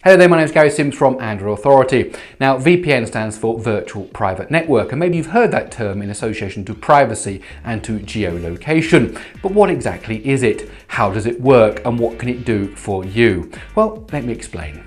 Hello there, my name is Gary Sims from Android Authority. Now, VPN stands for Virtual Private Network, and maybe you've heard that term in association to privacy and to geolocation. But what exactly is it? How does it work? And what can it do for you? Well, let me explain.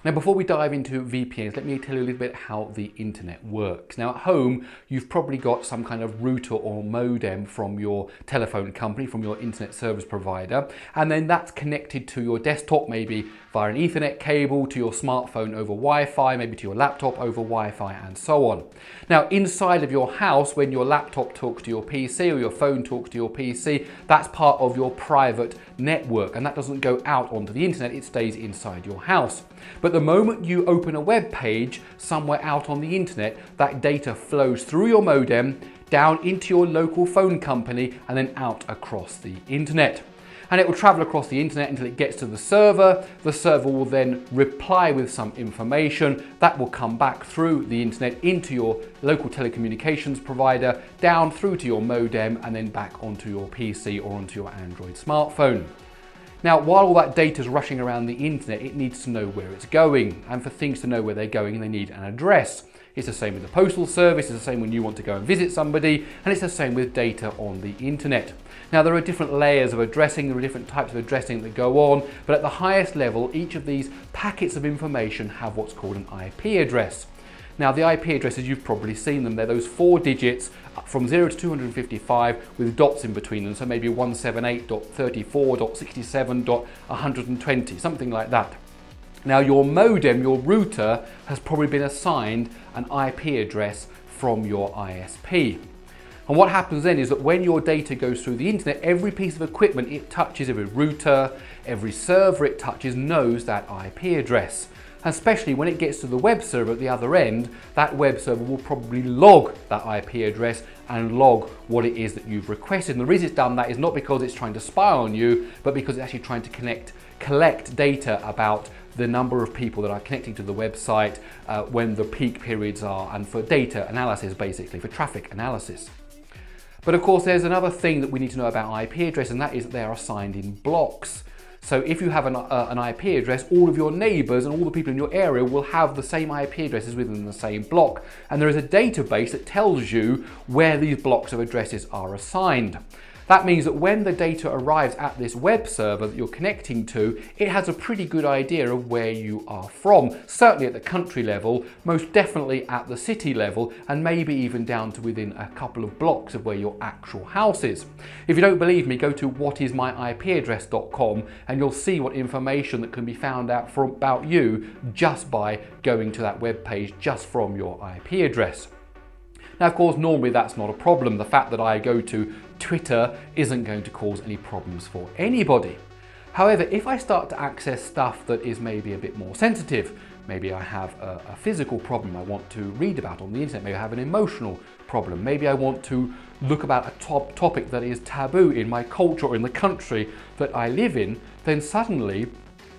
Now, before we dive into VPNs, let me tell you a little bit how the internet works. Now, at home, you've probably got some kind of router or modem from your telephone company, from your internet service provider, and then that's connected to your desktop, maybe via an Ethernet cable, to your smartphone over Wi-Fi, maybe to your laptop over Wi-Fi, and so on. Now, inside of your house, when your laptop talks to your PC or your phone talks to your PC, that's part of your private network, and that doesn't go out onto the internet, it stays inside your house. But the moment you open a web page somewhere out on the internet, that data flows through your modem, down into your local phone company, and then out across the internet. And it will travel across the internet until it gets to the server. The server will then reply with some information that will come back through the internet into your local telecommunications provider, down through to your modem, and then back onto your PC or onto your Android smartphone. Now, while all that data is rushing around the internet, it needs to know where it's going. And for things to know where they're going, they need an address. It's the same with the postal service, it's the same when you want to go and visit somebody, and it's the same with data on the internet. Now, there are different layers of addressing, there are different types of addressing that go on, but at the highest level, each of these packets of information have what's called an IP address. Now, the IP addresses, you've probably seen them. They're those 4 digits from 0 to 255 with dots in between them. So maybe 178.34.67.120, something like that. Now, your modem, your router, has probably been assigned an IP address from your ISP. And what happens then is that when your data goes through the internet, every piece of equipment it touches, every router, every server it touches knows that IP address. And especially when it gets to the web server at the other end, that web server will probably log that IP address and log what it is that you've requested. And the reason it's done that is not because it's trying to spy on you, but because it's actually trying to collect data about the number of people that are connecting to the website, when the peak periods are, and for data analysis, basically, for traffic analysis. But of course, there's another thing that we need to know about IP address, and that is that they are assigned in blocks. So if you have an IP address, all of your neighbours and all the people in your area will have the same IP addresses within the same block. And there is a database that tells you where these blocks of addresses are assigned. That means that when the data arrives at this web server that you're connecting to, it has a pretty good idea of where you are from. Certainly at the country level, most definitely at the city level, and maybe even down to within a couple of blocks of where your actual house is. If you don't believe me, go to whatismyipaddress.com and you'll see what information that can be found out about you just by going to that web page just from your IP address. Now, of course, normally that's not a problem. The fact that I go to Twitter isn't going to cause any problems for anybody. However, if I start to access stuff that is maybe a bit more sensitive, maybe I have a physical problem I want to read about on the internet, maybe I have an emotional problem, maybe I want to look about a topic that is taboo in my culture or in the country that I live in, then suddenly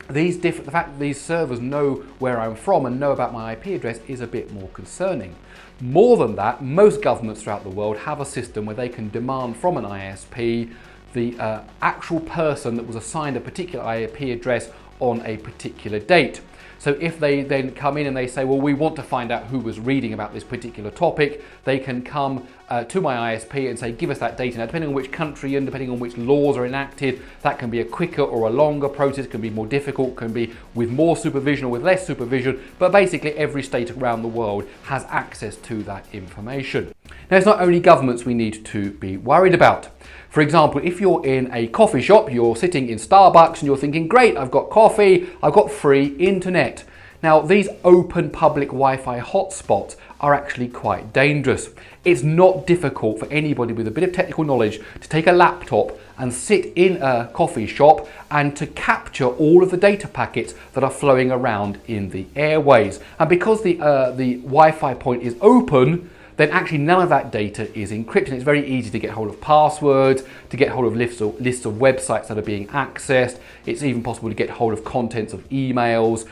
the fact that these servers know where I'm from and know about my IP address is a bit more concerning. More than that, most governments throughout the world have a system where they can demand from an ISP the actual person that was assigned a particular IP address on a particular date. So if they then come in and they say, well, we want to find out who was reading about this particular topic, they can come to my ISP and say, give us that data. Now, depending on which country and depending on which laws are enacted, that can be a quicker or a longer process, can be more difficult, can be with more supervision or with less supervision, but basically every state around the world has access to that information. Now, it's not only governments we need to be worried about. For example, if you're in a coffee shop, you're sitting in Starbucks and you're thinking, great, I've got coffee, I've got free internet. Now, these open public Wi-Fi hotspots are actually quite dangerous. It's not difficult for anybody with a bit of technical knowledge to take a laptop and sit in a coffee shop and to capture all of the data packets that are flowing around in the airways. And because the Wi-Fi point is open, then actually none of that data is encrypted. It's very easy to get hold of passwords, to get hold of lists of websites that are being accessed. It's even possible to get hold of contents of emails.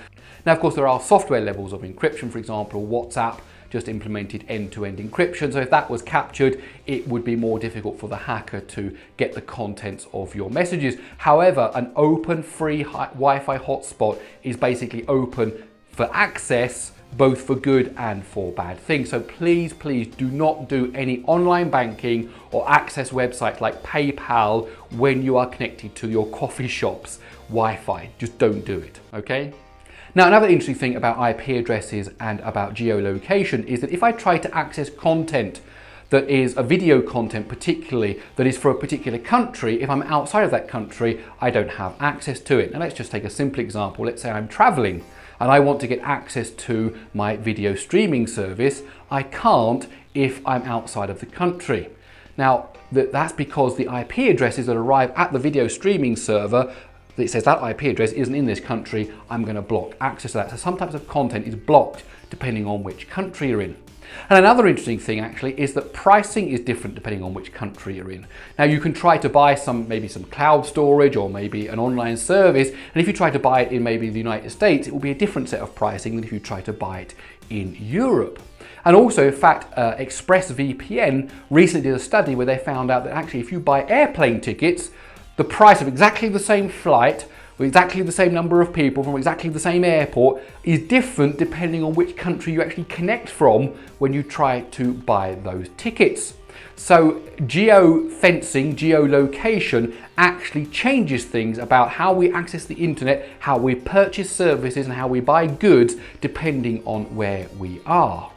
Now, of course, there are software levels of encryption. For example, WhatsApp just implemented end-to-end encryption. So if that was captured, it would be more difficult for the hacker to get the contents of your messages. However, an open free Wi-Fi hotspot is basically open for access, both for good and for bad things. So please do not do any online banking or access websites like PayPal when you are connected to your coffee shop's Wi-Fi. Just don't do it, okay? Now, another interesting thing about IP addresses and about geolocation is that if I try to access content that is a video content particularly, that is for a particular country, if I'm outside of that country, I don't have access to it. Now let's just take a simple example. Let's say I'm traveling and I want to get access to my video streaming service. I can't if I'm outside of the country. Now, that's because the IP addresses that arrive at the video streaming server, it says that IP address isn't in this country, I'm going to block access to that. So some types of content is blocked depending on which country you're in. And another interesting thing actually is that pricing is different depending on which country you're in. Now you can try to buy maybe some cloud storage or maybe an online service, and if you try to buy it in maybe the United States, it will be a different set of pricing than if you try to buy it in Europe. And also, in fact, ExpressVPN recently did a study where they found out that actually if you buy airplane tickets, the price of exactly the same flight with exactly the same number of people from exactly the same airport is different depending on which country you actually connect from when you try to buy those tickets. So geo-fencing, geolocation actually changes things about how we access the internet, how we purchase services and how we buy goods depending on where we are.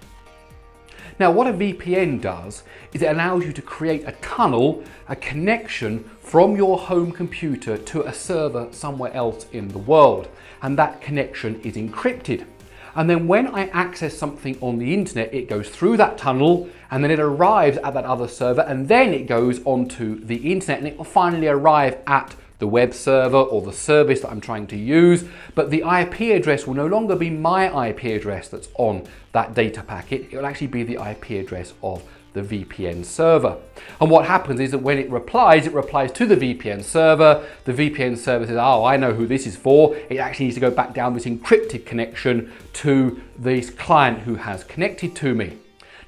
Now, what a VPN does is it allows you to create a tunnel, a connection from your home computer to a server somewhere else in the world. And that connection is encrypted. And then when I access something on the internet, it goes through that tunnel and then it arrives at that other server and then it goes onto the internet and it will finally arrive at the web server or the service that I'm trying to use, but the IP address will no longer be my IP address that's on that data packet. It will actually be the IP address of the VPN server. And what happens is that when it replies to the VPN server. The VPN server says, oh, I know who this is for. It actually needs to go back down this encrypted connection to this client who has connected to me.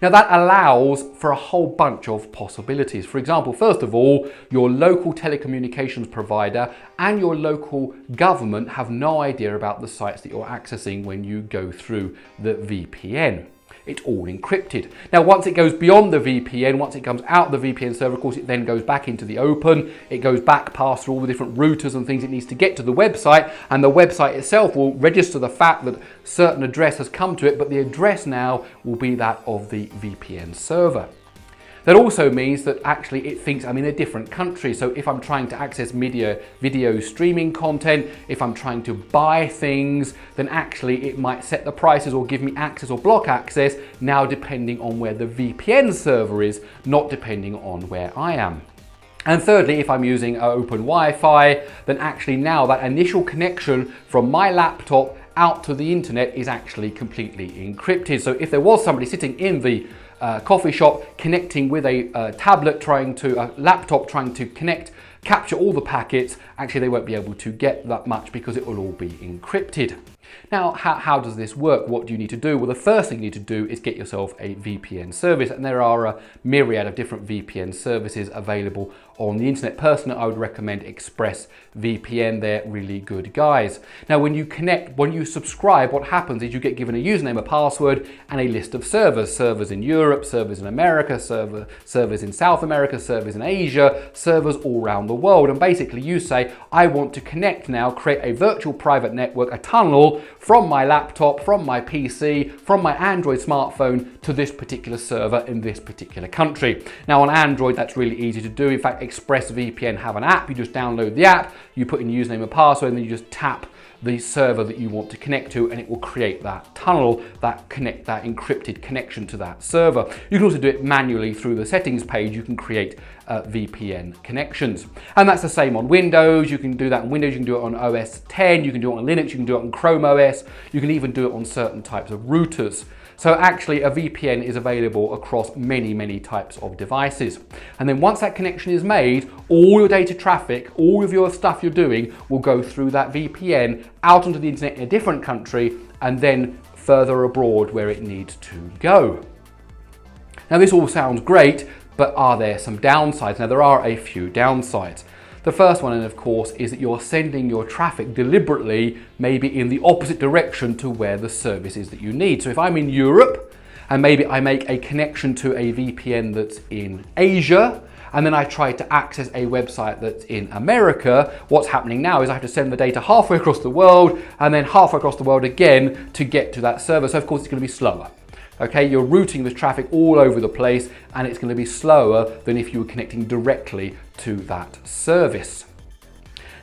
Now that allows for a whole bunch of possibilities. For example, first of all, your local telecommunications provider and your local government have no idea about the sites that you're accessing when you go through the VPN. It's all encrypted. Now, once it goes beyond the VPN, once it comes out the VPN server, of course, it then goes back into the open. It goes back past all the different routers and things it needs to get to the website, and the website itself will register the fact that certain address has come to it, but the address now will be that of the VPN server. That also means that actually it thinks I'm in a different country. So if I'm trying to access video streaming content, if I'm trying to buy things, then actually it might set the prices or give me access or block access now depending on where the VPN server is, not depending on where I am. And thirdly, if I'm using open Wi-Fi, then actually now that initial connection from my laptop out to the internet is actually completely encrypted. So if there was somebody sitting in the coffee shop connecting with a laptop trying to capture all the packets, actually they won't be able to get that much because it will all be encrypted. Now, how does this work? What do you need to do? Well, the first thing you need to do is get yourself a VPN service, and there are a myriad of different VPN services available on the internet. Personally, I would recommend ExpressVPN. They're really good guys. Now, when you subscribe, what happens is you get given a username, a password, and a list of servers. Servers in Europe, servers in America, servers in South America, servers in Asia, servers all around the world. And basically you say, I want to connect now, create a virtual private network, a tunnel from my laptop, from my PC, from my Android smartphone to this particular server in this particular country. Now on Android, that's really easy to do. In fact, ExpressVPN have an app. You just download the app, you put in your username and password, and then you just tap the server that you want to connect to, and it will create that tunnel, that encrypted connection to that server. You can also do it manually through the settings page. You can create VPN connections. And that's the same on Windows. You can do that on Windows, you can do it on OS X, you can do it on Linux, you can do it on Chrome OS, you can even do it on certain types of routers. So actually a VPN is available across many types of devices. And then once that connection is made, all your data traffic, all of your stuff you're doing will go through that VPN out onto the internet in a different country and then further abroad where it needs to go. Now this all sounds great, but are there some downsides? Now there are a few downsides. The first one, of course, is that you're sending your traffic deliberately, maybe in the opposite direction to where the service is that you need. So if I'm in Europe and maybe I make a connection to a VPN that's in Asia, and then I try to access a website that's in America, what's happening now is I have to send the data halfway across the world and then halfway across the world again to get to that server. So of course it's going to be slower. Okay, you're routing the traffic all over the place and it's going to be slower than if you were connecting directly to that service.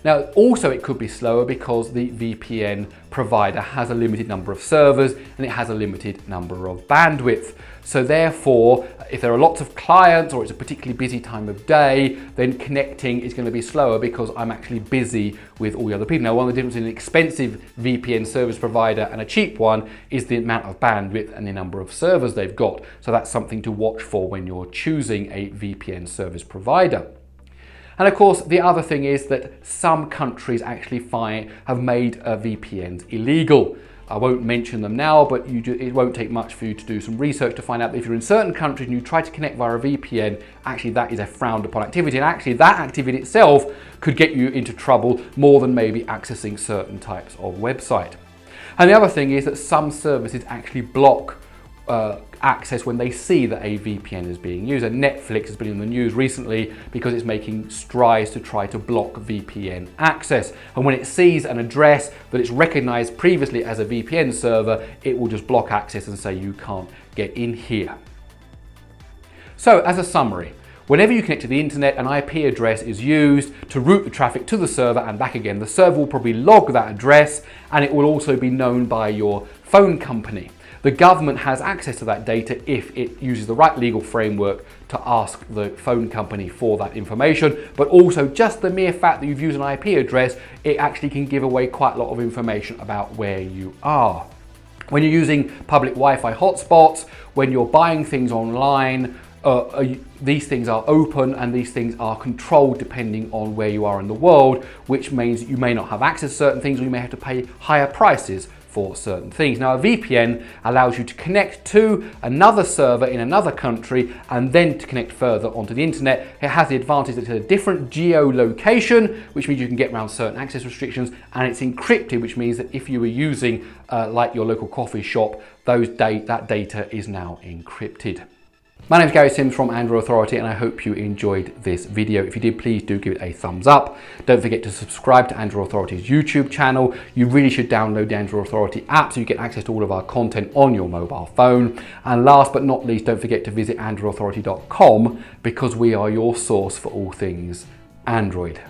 Now, also it could be slower because the VPN provider has a limited number of servers and it has a limited number of bandwidth. So therefore, if there are lots of clients or it's a particularly busy time of day, then connecting is going to be slower because I'm actually busy with all the other people. Now, one of the differences in an expensive VPN service provider and a cheap one is the amount of bandwidth and the number of servers they've got. So that's something to watch for when you're choosing a VPN service provider. And of course, the other thing is that some countries actually have made VPNs illegal. I won't mention them now, but it won't take much for you to do some research to find out that if you're in certain countries and you try to connect via a VPN, actually that is a frowned upon activity. And actually that activity itself could get you into trouble more than maybe accessing certain types of website. And the other thing is that some services actually block access when they see that a VPN is being used. And Netflix has been in the news recently because it's making strides to try to block VPN access. And when it sees an address that it's recognized previously as a VPN server, it will just block access and say you can't get in here. So as a summary, whenever you connect to the internet, an IP address is used to route the traffic to the server and back again. The server will probably log that address and it will also be known by your phone company. The government has access to that data if it uses the right legal framework to ask the phone company for that information, but also just the mere fact that you've used an IP address, it actually can give away quite a lot of information about where you are. When you're using public Wi-Fi hotspots, when you're buying things online, these things are open and these things are controlled depending on where you are in the world, which means you may not have access to certain things or you may have to pay higher prices for certain things. Now, a VPN allows you to connect to another server in another country and then to connect further onto the internet. It has the advantage that it's a different geolocation, which means you can get around certain access restrictions, and it's encrypted, which means that if you were using like your local coffee shop, that data is now encrypted. My name is Gary Sims from Android Authority and I hope you enjoyed this video. If you did, please do give it a thumbs up. Don't forget to subscribe to Android Authority's YouTube channel. You really should download the Android Authority app so you get access to all of our content on your mobile phone. And last but not least, don't forget to visit androidauthority.com because we are your source for all things Android.